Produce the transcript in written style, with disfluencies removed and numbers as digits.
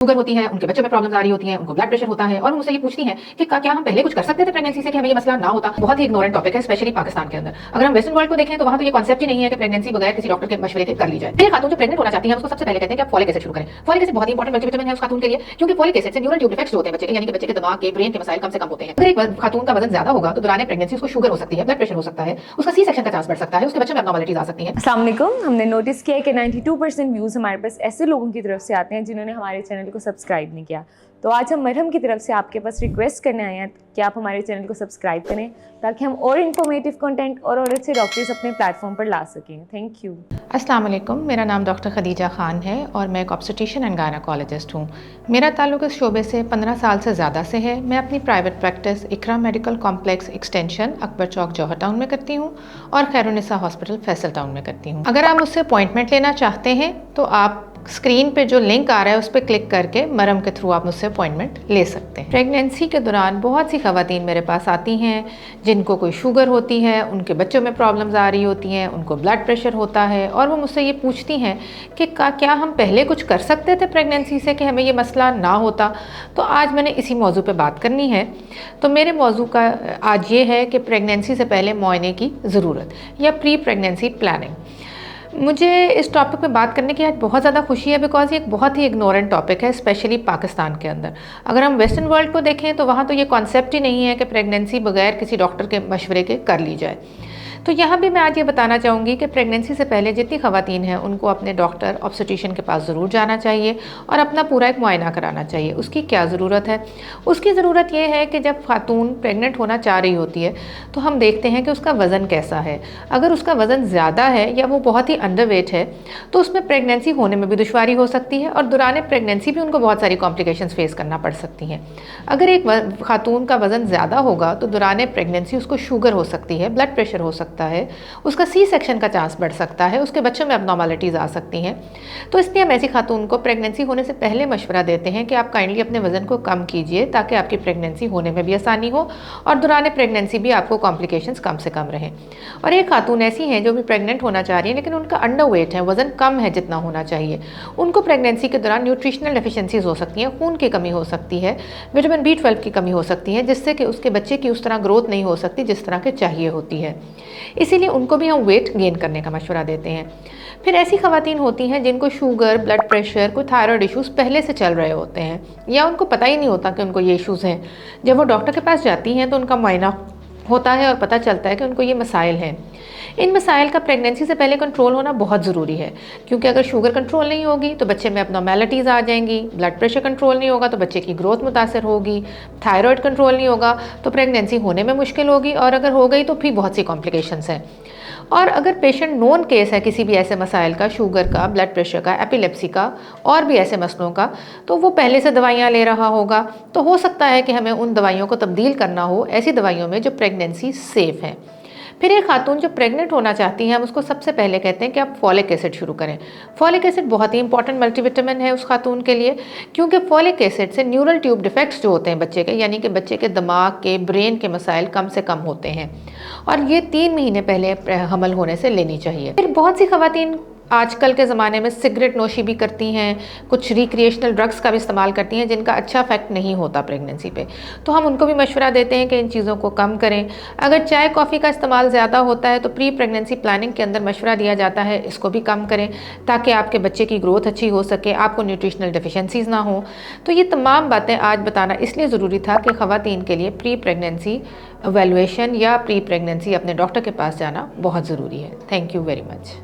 Sugar होती है, उनके बच्चों में प्रॉब्लम्स आ रही होती हैं, उनको ब्लड प्रेशर होता है और वो मुझसे ये पूछती हैं कि क्या हम पहले कुछ कर सकते थे प्रेगनेंसी से कि हमें ये मसला ना होता। बहुत ही इग्नोरेंट टॉपिक है, स्पेशली पाकिस्तान के अंदर। अगर हम वेस्टर्न वर्ल्ड को देखें तो वहां तो ये कॉन्सेप्ट ही नहीं है कि प्रेगनेंसी बगैर किसी डॉक्टर के मशवरे के कर ली जाए। फिर खातून जो प्रेग्नेंट होना चाहती है उसको सबसे पहले कहते हैं कि आप फॉलिक एसिड शुरू करें। फॉलिक एसिड बहुत ही इंपॉर्टेंट मल्टीविटामिन है उस खातून के लिए, क्योंकि फॉलिक एसिड से न्यूरल ट्यूब डिफेक्ट्स होते हैं बच्चे के, यानी कि बच्चे के दिमाग के ब्रेन के मसाइल कम से कम होते हैं। अगर एक खातून का वजन ज्यादा होगा तो दौरान प्रेगनेंसी उसको शुगर हो सकती है, ब्लड प्रेशर हो सकता है, उसका सी सेक्शन का चांस बढ़ सकता है, उसके बच्चे में एब्नॉर्मलिटीज आ सकती हैं। अस्सलाम वालेकुम। हमने नोटिस किया है कि 92% व्यूज़ हमारे पास ऐसे लोगों की तरफ से आते हैं जिन्होंने हमारे चैनल को सब्सक्राइब नहीं किया। तो आज हम मरहम की तरफ से आपके पास रिक्वेस्ट करने आए हैं कि आप हमारे चैनल को सब्सक्राइब करें ताकि हम और इन्फॉर्मेटिव कंटेंट और अच्छे डॉक्टर्स अपने प्लेटफॉर्म पर ला सकें। Thank you. अस्सलाम वालेकुम, मेरा नाम डॉक्टर खदीजा खान है और मैं एक ऑब्स्टेट्रिशियन एंड गायनेकोलॉजिस्ट हूँ। मेरा ताल्लुक इस शोबे से 15 साल से ज़्यादा से है। मैं अपनी प्राइवेट प्रैक्टिस इकरा मेडिकल कॉम्प्लेक्स एक्सटेंशन अकबर चौक जौहर टाउन में करती हूँ और खैरुनिसा हॉस्पिटल फैसल टाउन में करती हूँ। अगर आप मुझसे अपॉइंटमेंट लेना चाहते हैं तो आप स्क्रीन पे जो लिंक आ रहा है उस पर क्लिक करके मरहम के थ्रू आप मुझसे अपॉइंटमेंट ले सकते हैं। प्रेगनेंसी के दौरान बहुत सी ख़वातीन मेरे पास आती हैं जिनको कोई शुगर होती है, उनके बच्चों में प्रॉब्लम्स आ रही होती हैं, उनको ब्लड प्रेशर होता है और वो मुझसे ये पूछती हैं कि क्या हम पहले कुछ कर सकते थे प्रेगनेंसी से कि हमें ये मसला ना होता। तो आज मैंने इसी मौजू पे बात करनी है। तो मेरे मौजू का आज ये है कि प्रेगनेंसी से पहले मुआयने की ज़रूरत या प्री प्रेगनेंसी प्लानिंग। मुझे इस टॉपिक पे बात करने की आज बहुत ज़्यादा खुशी है बिकॉज ये एक बहुत ही इग्नोरेंट टॉपिक है, स्पेशली पाकिस्तान के अंदर। अगर हम वेस्टर्न वर्ल्ड को देखें तो वहाँ तो ये कॉन्सेप्ट ही नहीं है कि प्रेगनेंसी बगैर किसी डॉक्टर के मशवरे के कर ली जाए। तो यहाँ भी मैं आज ये बताना चाहूँगी कि प्रेगनेंसी से पहले जितनी ख़वातीन हैं उनको अपने डॉक्टर ऑब्स्टेट्रिशियन के पास ज़रूर जाना चाहिए और अपना पूरा एक मुआयना कराना चाहिए। उसकी क्या ज़रूरत है? उसकी ज़रूरत ये है कि जब खातून प्रेग्नेंट होना चाह रही होती है तो हम देखते हैं कि उसका वज़न कैसा है। अगर उसका वज़न ज़्यादा है या वो बहुत ही अंडरवेट है तो उसमें प्रेगनेंसी होने में भी दुश्वारी हो सकती है और दौरान प्रेगनेंसी भी उनको बहुत सारी कॉम्प्लिकेशंस फेस करना पड़ सकती हैं। अगर एक खातून का वज़न ज़्यादा होगा तो दौरान प्रेगनेंसी उसको शुगर हो सकती है, ब्लड प्रेशर हो सकता है, उसका सी सेक्शन का चांस बढ़ सकता है, उसके बच्चों में एब्नॉर्मलिटीज़ आ सकती हैं। तो इसलिए हम ऐसी खातून को प्रेगनेंसी होने से पहले मशवरा देते हैं कि आप काइंडली अपने वज़न को कम कीजिए ताकि आपकी प्रेगनेंसी होने में भी आसानी हो और दौरान प्रेगनेंसी भी आपको कॉम्प्लिकेशंस कम से कम रहें। और एक खातून ऐसी हैं जो भी प्रेग्नेंट होना चाह रही है लेकिन उनका अंडरवेट है, वज़न कम है जितना होना चाहिए। उनको प्रेगनेंसी के दौरान न्यूट्रिशनल डेफिशिएंसीज हो सकती हैं, खून की कमी हो सकती है, विटामिन B12 की कमी हो सकती है, जिससे कि उसके बच्चे की उस तरह ग्रोथ नहीं हो सकती जिस तरह के चाहिए होती है। इसीलिए उनको भी हम वेट गेन करने का मशवरा देते हैं। फिर ऐसी ख़वातीन होती हैं जिनको शुगर, ब्लड प्रेशर, कोई थायराइड इश्यूज़ पहले से चल रहे होते हैं या उनको पता ही नहीं होता कि उनको ये इश्यूज़ हैं। जब वो डॉक्टर के पास जाती हैं तो उनका मुआयना होता है और पता चलता है कि उनको ये मसाइल हैं। इन मसाइल का प्रेगनेंसी से पहले कंट्रोल होना बहुत ज़रूरी है, क्योंकि अगर शुगर कंट्रोल नहीं होगी तो बच्चे में एब्नॉर्मैलिटीज़ आ जाएंगी, ब्लड प्रेशर कंट्रोल नहीं होगा तो बच्चे की ग्रोथ मुतासर होगी, थायराइड कंट्रोल नहीं होगा तो प्रेगनेंसी होने में मुश्किल होगी और अगर हो गई तो फिर बहुत सी कॉम्प्लिकेशंस हैं। और अगर पेशेंट नोन केस है किसी भी ऐसे मसाइल का, शुगर का, ब्लड प्रेशर का, एपिलेप्सी का और भी ऐसे मसलों का, तो वो पहले से दवाइयाँ ले रहा होगा तो हो सकता है कि हमें उन दवाइयों को तब्दील करना हो ऐसी दवाइयों में जो प्रेगनेंसी सेफ़ हैं। फिर एक खातून जो प्रेग्नेंट होना चाहती हैं हम उसको सबसे पहले कहते हैं कि आप फॉलिक एसिड शुरू करें। फॉलिक एसिड बहुत ही इंपॉर्टेंट मल्टीविटामिन है उस खातून के लिए, क्योंकि फॉलिक एसिड से न्यूरल ट्यूब डिफेक्ट्स जो होते हैं बच्चे के, यानी कि बच्चे के दिमाग के, ब्रेन के मसाइल कम से कम होते हैं और ये 3 महीने पहले हमल होने से लेनी चाहिए। फिर बहुत सी खवातीन आजकल के ज़माने में सिगरेट नोशी भी करती हैं, कुछ रिक्रिएशनल ड्रग्स का भी इस्तेमाल करती हैं जिनका अच्छा इफेक्ट नहीं होता प्रेगनेंसी पे, तो हम उनको भी मशवरा देते हैं कि इन चीज़ों को कम करें। अगर चाय कॉफ़ी का इस्तेमाल ज़्यादा होता है तो प्री प्रेगनेंसी प्लानिंग के अंदर मशवरा दिया जाता है इसको भी कम करें ताकि आपके बच्चे की ग्रोथ अच्छी हो सके, आपको न्यूट्रिशनल डेफिशिएंसीज ना हो। तो ये तमाम बातें आज बताना इसलिए ज़रूरी था कि ख़वातीन के लिए प्री प्रेगनेंसी एवेलुएशन या प्री प्रेगनेंसी अपने डॉक्टर के पास जाना बहुत ज़रूरी है। Thank you very much.